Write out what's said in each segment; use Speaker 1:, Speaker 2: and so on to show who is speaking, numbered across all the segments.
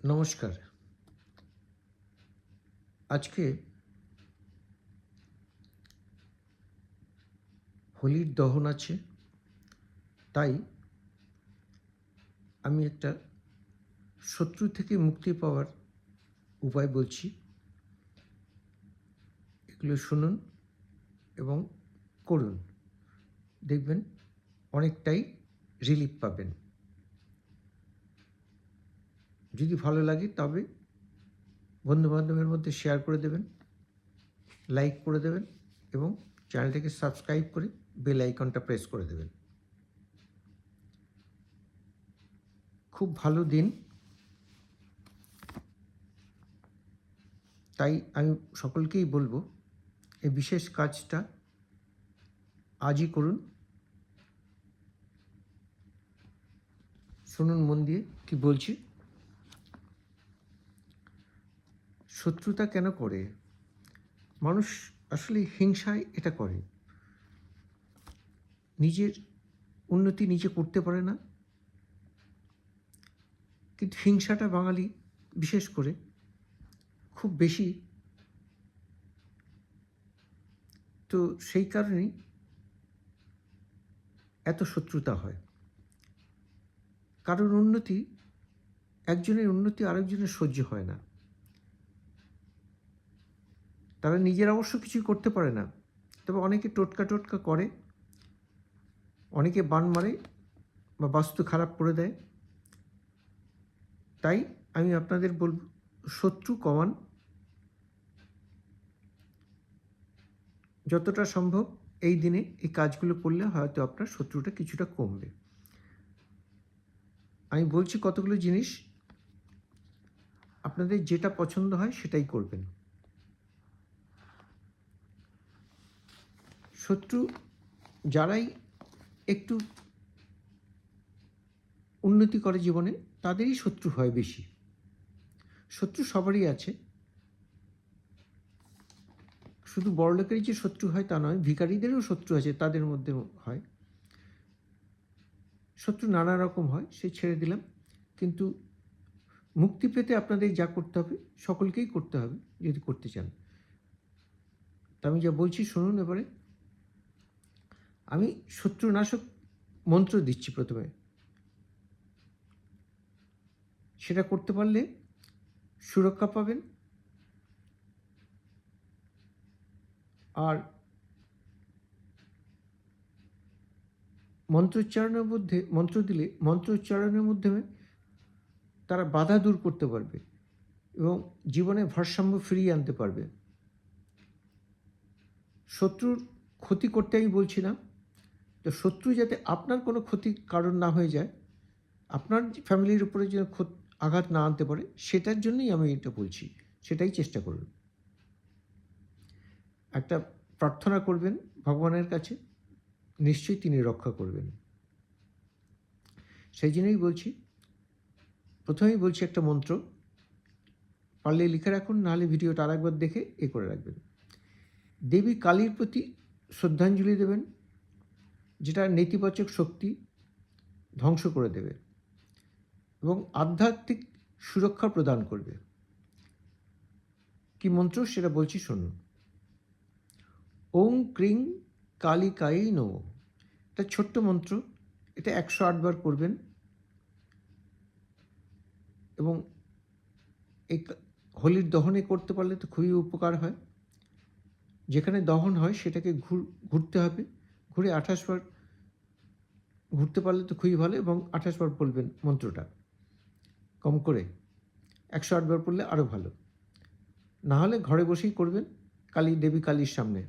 Speaker 1: নমস্কার। আজকে হোলির দহন আছে, তাই আমি একটা শত্রু থেকে মুক্তি পাওয়ার উপায় বলছি। এগুলো শুনুন এবং করুন। দেখবেন অনেকটাই রিলিফ পাবেন। যদি ভালো লাগে তবে বন্ধুবান্ধবের মধ্যে শেয়ার করে দেবেন, লাইক করে দেবেন এবং চ্যানেলটাকে সাবস্ক্রাইব করে বেল আইকনটা প্রেস করে দেবেন। খুব ভালো দিন, তাই আমি সকলকেই বলবো এই বিশেষ কাজটা আজই করুন। শুনুন মন দিয়ে কি বলছি। শত্রুতা কেন করে? মানুষ আসলে হিংসায় এটা করে। নিজের উন্নতি নিজে করতে পারে না, কিন্তু হিংসাটা বাঙালি বিশেষ করে খুব বেশি। তো সেই কারণেই এত শত্রুতা হয়। কারোর উন্নতি, একজনের উন্নতি আরেকজনের সহ্য হয় না। তারা নিজের অবশ্য কিছুই করতে পারে না, তবে অনেকে টোটকা টোটকা করে, অনেকে বান মারে বা বাস্তু খারাপ করে দেয়। তাই আমি আপনাদের বলব, শত্রু কমান। যতটা সম্ভব এই দিনে এই কাজগুলো করলে হয়তো আপনার শত্রুটা কিছুটা কমবে। আমি বলছি কতগুলো জিনিস, আপনাদের যেটা পছন্দ হয় সেটাই করবেন। শত্রু যারাই একটু উন্নতি করে জীবনে, তাদেরই শত্রু হয় বেশি। শত্রু সবারই আছে, শুধু বড়লোকেরই যে শত্রু হয় তা নয়, ভিখারিদেরও শত্রু আছে, তাদের মধ্যে হয়। শত্রু নানা রকম হয়, সে ছেড়ে দিলাম। কিন্তু মুক্তি পেতে আপনাদের যা করতে হবে সকলকেই করতে হবে যদি করতে চান। তা আমি যা বলছি শুনুন। এবারে আমি শত্রুনাশক মন্ত্র দিচ্ছি প্রথমে। সেটা করতে পারলে সুরক্ষা পাবেন। আর মন্ত্রোচ্চারণের মধ্যে, মন্ত্র দিলে মন্ত্র উচ্চারণের মাধ্যমে তারা বাধা দূর করতে পারবে এবং জীবনে ভারসাম্য ফিরিয়ে আনতে পারবে। শত্রুর ক্ষতি করতে আমি বলছি না, তো শত্রু যাতে আপনার কোনো ক্ষতির কারণ না হয়ে যায়, আপনার ফ্যামিলির উপরে যেন আঘাত না আনতে পারে, সেটার জন্যই আমি এটা বলছি। সেটাই চেষ্টা করুন। একটা প্রার্থনা করবেন ভগবানের কাছে, নিশ্চয়ই তিনি রক্ষা করবেন। সেই জন্যই বলছি, প্রথমেই বলছি একটা মন্ত্র, পারলে লিখে রাখুন, নাহলে ভিডিওটা আরেকবার দেখে করে রাখবেন। দেবী কালীর প্রতি শ্রদ্ধাঞ্জলি দেবেন, যেটা নেতিবাচক শক্তি ধ্বংস করে দেবে এবং আধ্যাত্মিক সুরক্ষা প্রদান করবে। কি মন্ত্র সেটা বলছি শুনুন। ওং ক্রিং কালিকাই নমঃ। এটা ছোট্ট মন্ত্র, এটা 108 বার করবেন এবং এই হোলির দহনে করতে পারলে তো খুবই উপকার হয়। যেখানে দহন হয় সেটাকে ঘুরতে হবে, ঘুরে 28 বার ঘুরতে পারলে তো খুবই ভালো, এবং 28 বার বলবেন মন্ত্রটা কম করে। 108 বার পড়লে আরও ভালো। না হলে ঘরে বসেই করবেন কালী, দেবী কালীর সামনে।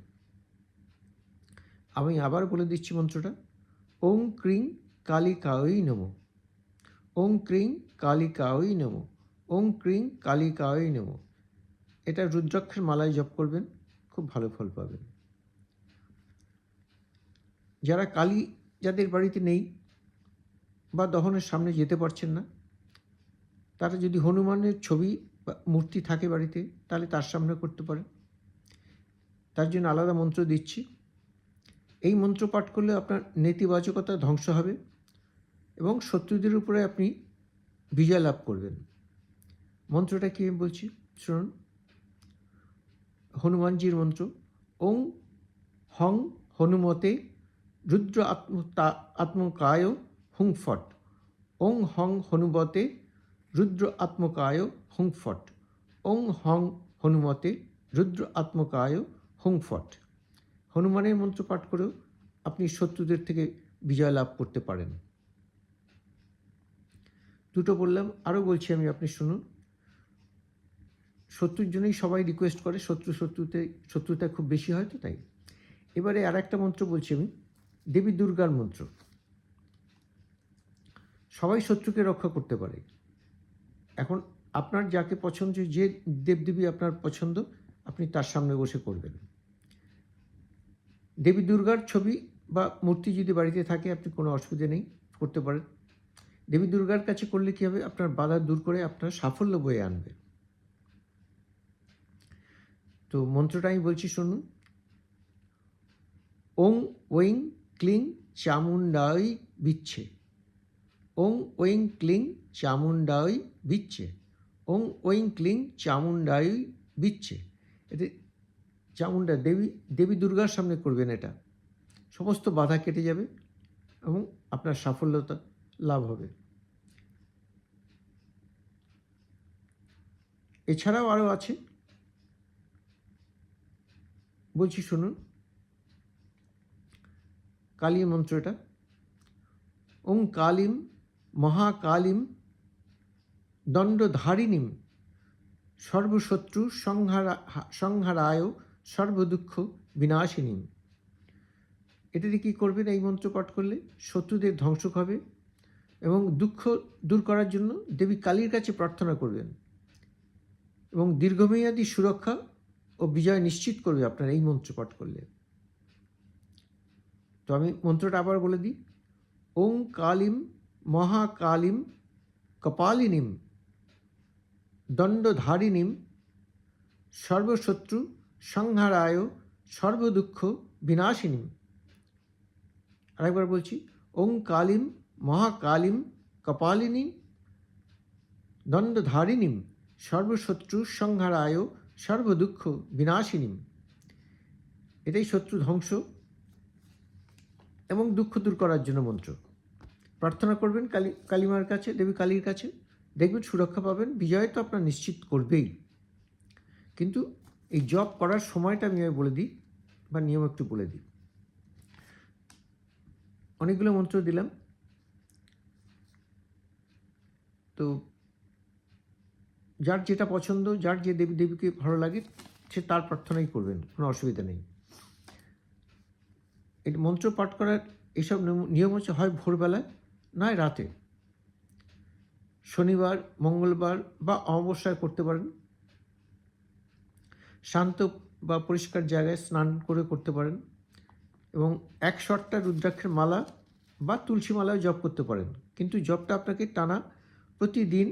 Speaker 1: আমি আবার বলে দিচ্ছি মন্ত্রটা। ওং ক্রিং কালিকাই নমঃ। ওং ক্রিং কালিকাই নমঃ। ওং ক্রিং কালিকাই নমঃ। এটা রুদ্রাক্ষের মালায় জপ করবেন, খুব ভালো ফল পাবেন। যারা কালী, যাদের বাড়িতে নেই বা দহনের সামনে যেতে পারছেন না, তারা যদি হনুমানের ছবি বা মূর্তি থাকে বাড়িতে, তাহলে তার সামনে করতে পারেন। তার জন্য আলাদা মন্ত্র দিচ্ছি। এই মন্ত্র পাঠ করলে আপনার নেতিবাচকতা ধ্বংস হবে এবং শত্রুদের উপরে আপনি বিজয় লাভ করবেন। মন্ত্রটা কি আমি বলছি শুনুন, হনুমানজির মন্ত্র। ওং হং হনুমতে রুদ্র আত্মকায় হুং ফট। ওং হং হনুমতে রুদ্র আত্মকায় হুং ফট। ওং হং হনুমতে রুদ্র আত্মকায় হুং ফট। হনুমানের মন্ত্র পাঠ করেও আপনি শত্রুদের থেকে বিজয় লাভ করতে পারেন। দুটো বললাম, আরও বলছি আমি, আপনি শুনুন। শত্রুর জন্যই সবাই রিকোয়েস্ট করে, শত্রুতা খুব বেশি হয় তো তাই। এবারে আর একটা মন্ত্র বলছি আমি, দেবী দুর্গার মন্ত্র। সবাই শত্রুকে রক্ষা করতে পারে। এখন আপনার যাকে পছন্দ, যে দেবদেবী আপনার পছন্দ, আপনি তার সামনে বসে করবেন। দেবী দুর্গার ছবি বা মূর্তি যদি বাড়িতে থাকে, আপনি কোনো অসুবিধা নেই, করতে পারেন। দেবী দুর্গার কাছে করলে কী হবে, আপনার বাধা দূর করে আপনার সাফল্য বয়ে আনবে। তো মন্ত্রটা আমি বলছি শুনুন। ওং ওইং ক্লিং চামুণ্ডাই বিচ্ছে। ওং ওইং ক্লিং চামুণ্ডাই বিচ্ছে। ওং ওইং ক্লিং চামুণ্ডাই বিচ্ছে। এতে চামুণ্ডা দেবী দুর্গার সামনে করবেন। এটা সমস্ত বাধা কেটে যাবে এবং আপনার সাফল্যতা লাভ হবে। এছাড়াও আরও আছে, বলছি শুনুন। কালী মন্ত্র এটা। ওং কালীম মহাকালীম দণ্ডধারিণীম সর্বশত্রু সংহারায় সর্বদুঃখ বিনাশিনীম। এটাতে কী করবেন, এই মন্ত্র পাঠ করলে শত্রুদের ধ্বংস হবে এবং দুঃখ দূর করার জন্য দেবী কালীর কাছে প্রার্থনা করবেন এবং দীর্ঘমেয়াদী সুরক্ষা ও বিজয় নিশ্চিত করবে আপনার এই মন্ত্র পাঠ করলে। তো আমি মন্ত্রটা আবার বলে দিই। ওং কালীম মহাকালীম কপালিনীম দণ্ডধারিণীম সর্বশত্রু সংহারায় সর্বদুঃখ বিনাশিনীম। আরেকবার বলছি। ওং কালীম মহাকালীম কপালিনীম দণ্ডধারিণীম সর্বশত্রু সংহারায় সর্বদুঃখ বিনাশিনীম। এটাই শত্রু ধ্বংস এবং দুঃখ দূর করার জন্য মন্ত্র। প্রার্থনা করবেন কালীমার কাছে, দেবী কালীর কাছে, দেখবেন সুরক্ষা পাবেন, বিজয় তো আপনার নিশ্চিত করবেই। কিন্তু এই জব করার সময়টা আমি বলে দিই বা নিয়ম একটু বলে দিই। অনেকগুলো মন্ত্র দিলাম, তো যার যেটা পছন্দ, যার যে দেবীকে ভালো লাগে সে তার প্রার্থনাই করবেন, কোনো অসুবিধা নেই। এই মন্ত্র পাঠ করার এসব নিয়ম হচ্ছে হয় ভোরবেলায় নয় রাতে, শনিবার মঙ্গলবার বা অমাবস্যায় করতে পারেন। শান্ত বা পরিষ্কার জায়গায় স্নান করে করতে পারেন এবং 108টা রুদ্রাক্ষের মালা বা তুলসী মালাও জপ করতে পারেন। কিন্তু জপটা আপনাকে টানা প্রতিদিন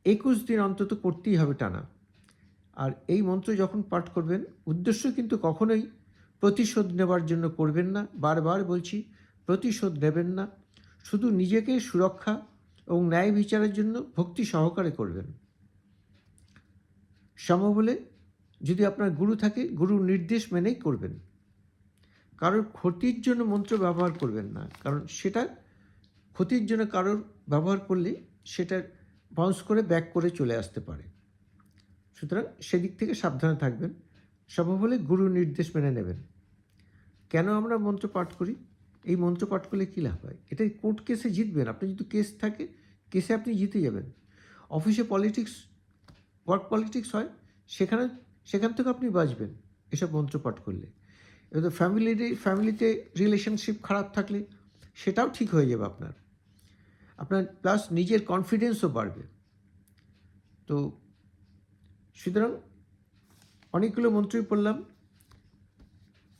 Speaker 1: 21 দিন অন্তত করতেই হবে টানা। আর এই মন্ত্র যখন পাঠ করবেন, উদ্দেশ্য কিন্তু কখনোই প্রতিশোধ নেবার জন্য করবেন না। বারবার বলছি, প্রতিশোধ নেবেন না, শুধু নিজেকে সুরক্ষা এবং ন্যায় বিচারের জন্য ভক্তি সহকারে করবেন। সম্ভব হলে যদি আপনার গুরু থাকে, গুরুর নির্দেশ মেনেই করবেন। কারোর ক্ষতির জন্য মন্ত্র ব্যবহার করবেন না, কারণ সেটা ক্ষতির জন্য কারোর ব্যবহার করলে সেটা বাউন্স করে ব্যাক করে চলে আসতে পারে। সুতরাং সেদিক থেকে সাবধানে থাকবেন। সম্ভব হলে গুরুর নির্দেশ মেনে নেবেন। কেন আমরা মন্ত্র পাঠ করি? এই মন্ত্র পাঠ করলে কী লাভ হয়? এটাই কোর্ট কেসে জিতবেন। আপনি যদি কেস থাকে, কেসে আপনি জিতে যাবেন। অফিসে ওয়ার্ক পলিটিক্স হয়, সেখান থেকে আপনি বাঁচবেন এসব মন্ত্র পাঠ করলে। এবার ফ্যামিলিতে রিলেশনশিপ খারাপ থাকলে সেটাও ঠিক হয়ে যাবে আপনার প্লাস নিজের কনফিডেন্সও বাড়বে। তো সুতরাং অনেকগুলো মন্ত্রই পড়লাম,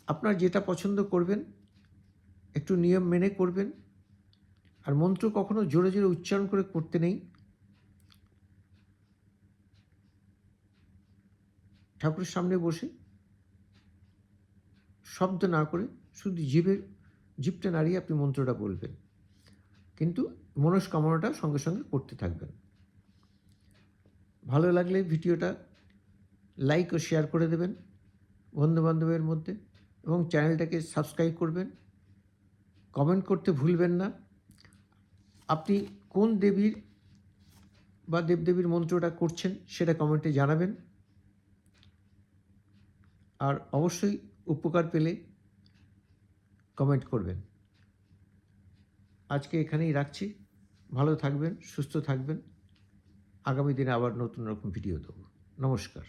Speaker 1: আপনার যেটা পছন্দ করবেন, একটু নিয়ম মেনে করবেন। আর মন্ত্র কখনো জোরে জোরে উচ্চারণ করে করতে নেই। ঠাকুরের সামনে বসে শব্দ না করে শুধু জিভটা নাড়িয়ে আপনি মন্ত্রটা বলবেন, কিন্তু মনস্কামনাটা সঙ্গে সঙ্গে করতে থাকবেন। ভালো লাগলে ভিডিওটা লাইক ও শেয়ার করে দেবেন বন্ধুবান্ধবের মধ্যে, এবং চ্যানেলটাকে সাবস্ক্রাইব করবেন। কমেন্ট করতে ভুলবেন না। আপনি কোন দেবীর বা দেবদেবীর মন্ত্রটা করছেন সেটা কমেন্টে জানাবেন। আর অবশ্যই উপকার পেলে কমেন্ট করবেন। আজকে এখানেই রাখছি। ভালো থাকবেন, সুস্থ থাকবেন। আগামী দিনে আবার নতুন রকম ভিডিও দেবো। নমস্কার।